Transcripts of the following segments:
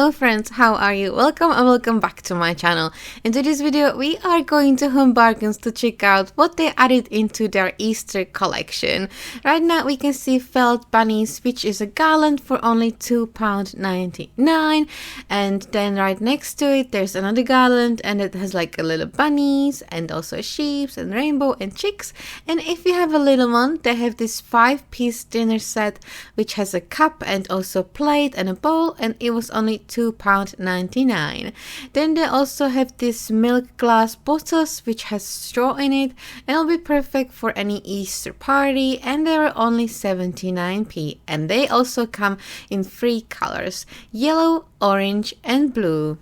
Hello friends, how are you? Welcome and welcome back to my channel. In today's video we are going to Home Bargains to check out what they added into their Easter collection. Right now we can see felt bunnies, which is a garland for only £2.99, and then right next to it there's another garland and it has like a little bunnies and also sheep and rainbow and chicks. And if you have a little one, they have this 5-piece dinner set which has a cup and also plate and a bowl, and it was only £2.99. Then they also have this milk glass bottles which has straw in it, and it'll be perfect for any Easter party, and they were only 79p. And they also come in 3 colors: yellow, orange and blue.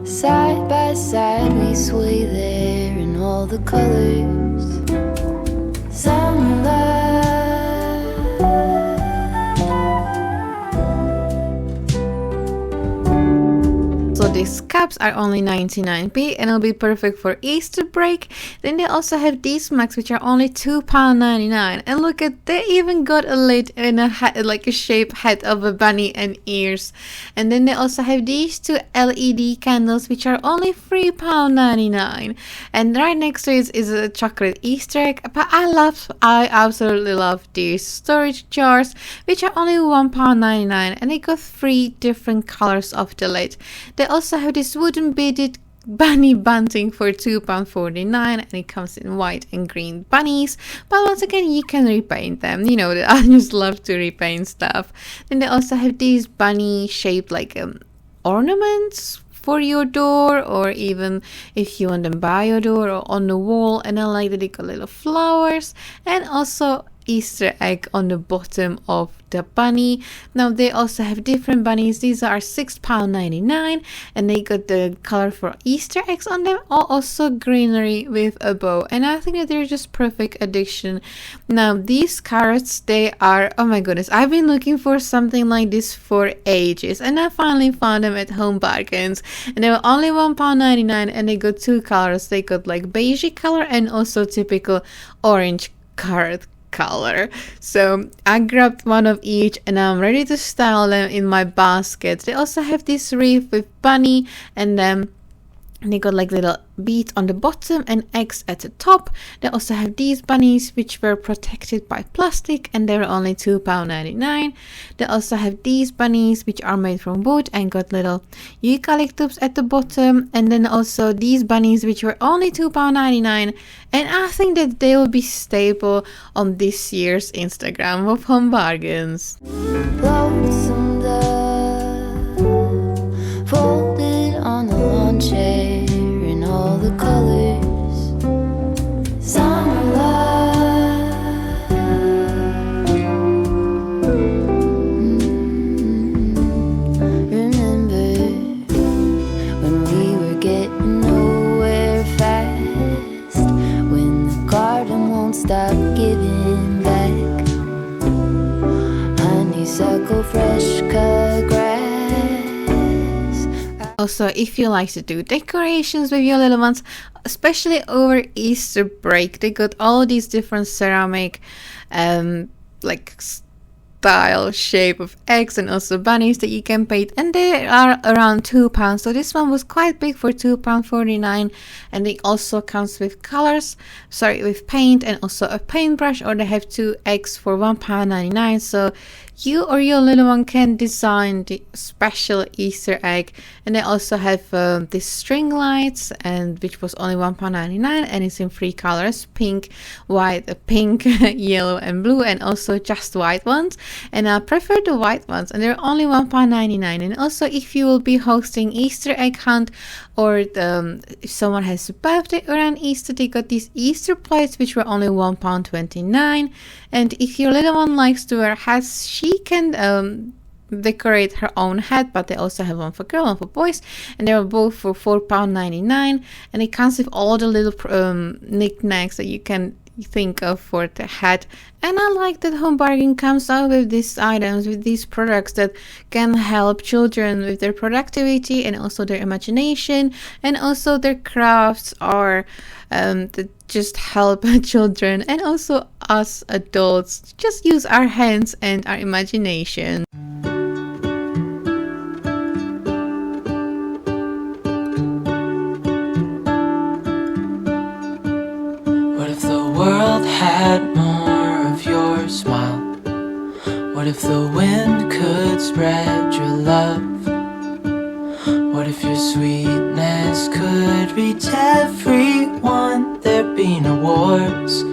Side by side we sway there in all the colors. Summer love. So these cups are only 99p and it'll be perfect for Easter break. Then they also have these mugs which are only £2.99, and look at, they even got a lid and a hat, like a shape head of a bunny and ears. And then they also have these 2 LED candles which are only £3.99, and right next to it is a chocolate Easter egg. But I absolutely love these storage jars which are only £1.99, and they got 3 different colors of the lid. They also have this wooden beaded bunny bunting for £2.49, and it comes in white and green bunnies, but once again you can repaint them. You know that I just love to repaint stuff. Then they also have these bunny shaped like ornaments for your door, or even if you want them by your door or on the wall, and I like that they got little flowers and also Easter egg on the bottom of the bunny. Now they also have different bunnies. These are £6.99, and they got the colorful Easter eggs on them, or also greenery with a bow, and I think that they're just perfect addition. Now these carrots, they are, oh my goodness, I've been looking for something like this for ages, and I finally found them at Home Bargains, and they were only £1.99, and they got 2 colors. They got like beige color and also typical orange carrot color. So I grabbed one of each and I'm ready to style them in my basket. They also have this wreath with bunny, and then they got like little beads on the bottom and eggs at the top. They also have these bunnies which were protected by plastic, and they were only £2.99. They also have these bunnies which are made from wood and got little eucalyptus at the bottom, and then also these bunnies which were only £2.99, and I think that they will be staple on this year's Instagram of Home Bargains. Lonesome dove, folded on the lawn chair in all the colors. Summer love. Remember when we were getting nowhere fast, when the garden won't stop giving back honeysuckle, fresh cut grass. Also, if you like to do decorations with your little ones, especially over Easter break, they got all these different ceramic like style shape of eggs and also bunnies that you can paint, and they are around £2. So this one was quite big for £2.49, and it also comes with colors, with paint and also a paintbrush, or they have 2 eggs for £1.99. So you or your little one can design the special Easter egg. And they also have these string lights, and which was only £1.99, and it's in 3 colors: pink, white, pink, yellow and blue, and also just white ones. And I prefer the white ones, and they're only £1.99. And also, if you will be hosting Easter egg hunt, or if someone has a birthday around Easter, they got these Easter plates which were only £1.29. And if your little one likes to wear hats, she can decorate her own hat, but they also have one for girls, one for boys, and they are both for £4.99. And it comes with all the little knickknacks that you can think of for the hat. And I like that Home Bargain comes out with these items, with these products that can help children with their productivity and also their imagination and also their crafts, or that just help children and also us adults just use our hands and our imagination. What if the world had more of your smile? What if the wind could spread your love? What if your sweetness could reach everyone? There'd be no wars.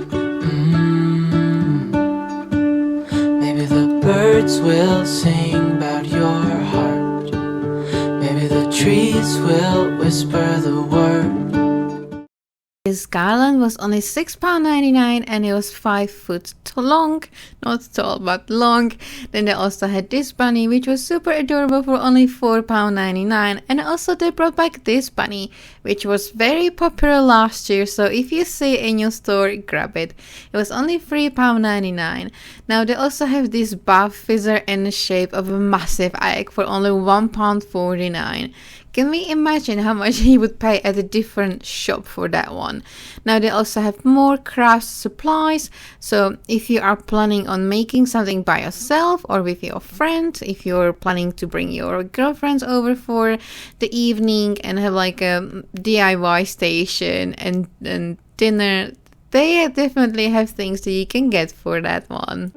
Maybe the birds will sing about your heart. Maybe the trees will whisper the word. This garland was only £6.99 and it was 5 foot long, not tall but long. Then they also had this bunny which was super adorable for only £4.99, and also they brought back this bunny which was very popular last year, so if you see it in your store, grab it. It was only £3.99. Now they also have this bath fizzer in the shape of a massive egg for only £1.49. Can we imagine how much he would pay at a different shop for that one? Now they also have more craft supplies, so if you are planning on making something by yourself or with your friends, if you're planning to bring your girlfriends over for the evening and have like a DIY station and dinner, they definitely have things that you can get for that one.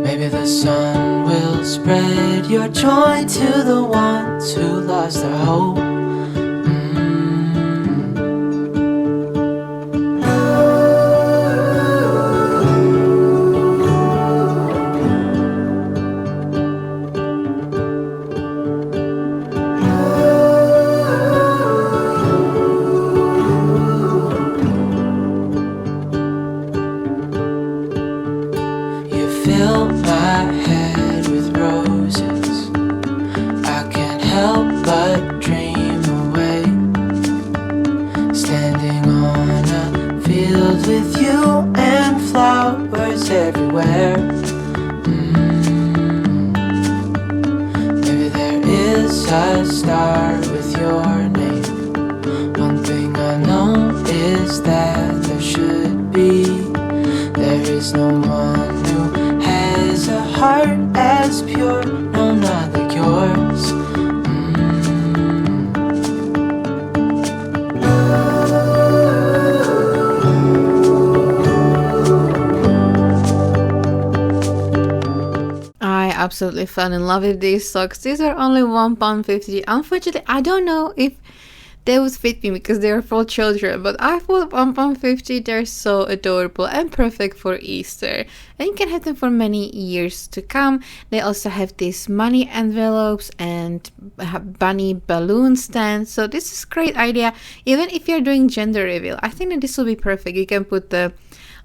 Maybe the sun will spread your joy to the ones who lost their hope. Fill my head with roses. I can't help but dream away. Standing on a field with you and flowers everywhere. Maybe there is a star with your name. One thing I know is that there should be. There is no one who has a heart as pure, no, not like yours. I absolutely fell in love with these socks. These are only £1.50. Unfortunately, I don't know if they would fit me because they are for children, but I thought £1.50, they're so adorable and perfect for Easter, and you can have them for many years to come. They also have these money envelopes and bunny balloon stands, so this is a great idea. Even if you're doing gender reveal, I think that this will be perfect. You can put the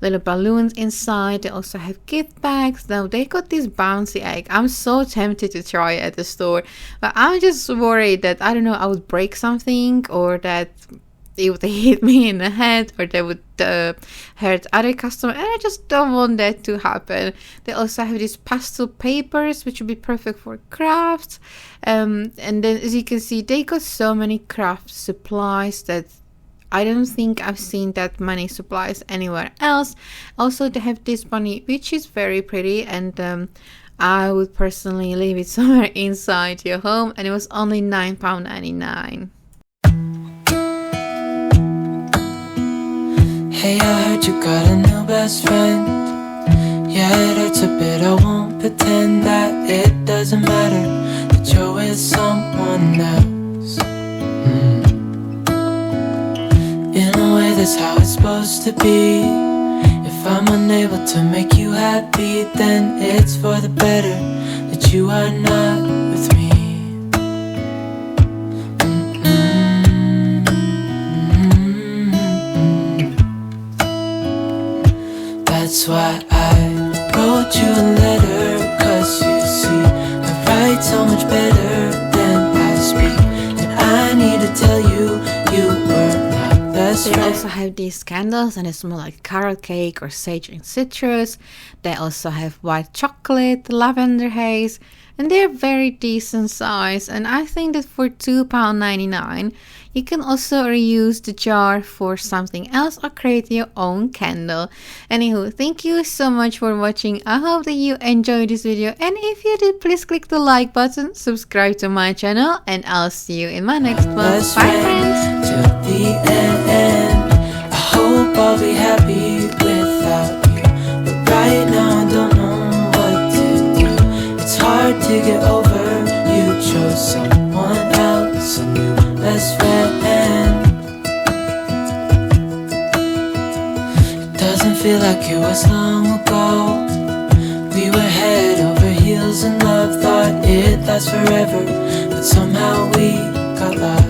little balloons inside. They also have gift bags. Now they got this bouncy egg. I'm so tempted to try it at the store, but I'm just worried that, I don't know, I would break something, or that it would hit me in the head, or they would hurt other customers, and I just don't want that to happen. They also have these pastel papers which would be perfect for crafts, and then as you can see, they got so many craft supplies that I don't think I've seen that many supplies anywhere else. Also, they have this bunny which is very pretty, and I would personally leave it somewhere inside your home, and it was only £9.99. Hey, I heard you got a new best friend. Yeah, it hurts a bit, I won't pretend that it doesn't matter that you're with someone else. In a way, that's how it's supposed to be. If I'm unable to make you happy, then it's for the better that you are not with me. That's why I wrote you a letter, 'cause you see, I write so much better than I speak. And I need to tell you, you were my best friend. They also have these candles and they smell like carrot cake or sage and citrus. They also have white chocolate, lavender haze, and they're very decent size. And I think that for £2.99 you can also reuse the jar for something else or create your own candle. Anywho, thank you so much for watching. I hope that you enjoyed this video, and if you did, please click the like button, subscribe to my channel, and I'll see you in my next one. Bye friends! Till the end, I hope I'll be happy without you, but right now I don't know what to do. It's hard to get over, you chose someone else, a new best friend. It doesn't feel like it was long ago. We were head over heels in love, thought it'd last forever, but somehow we got lost.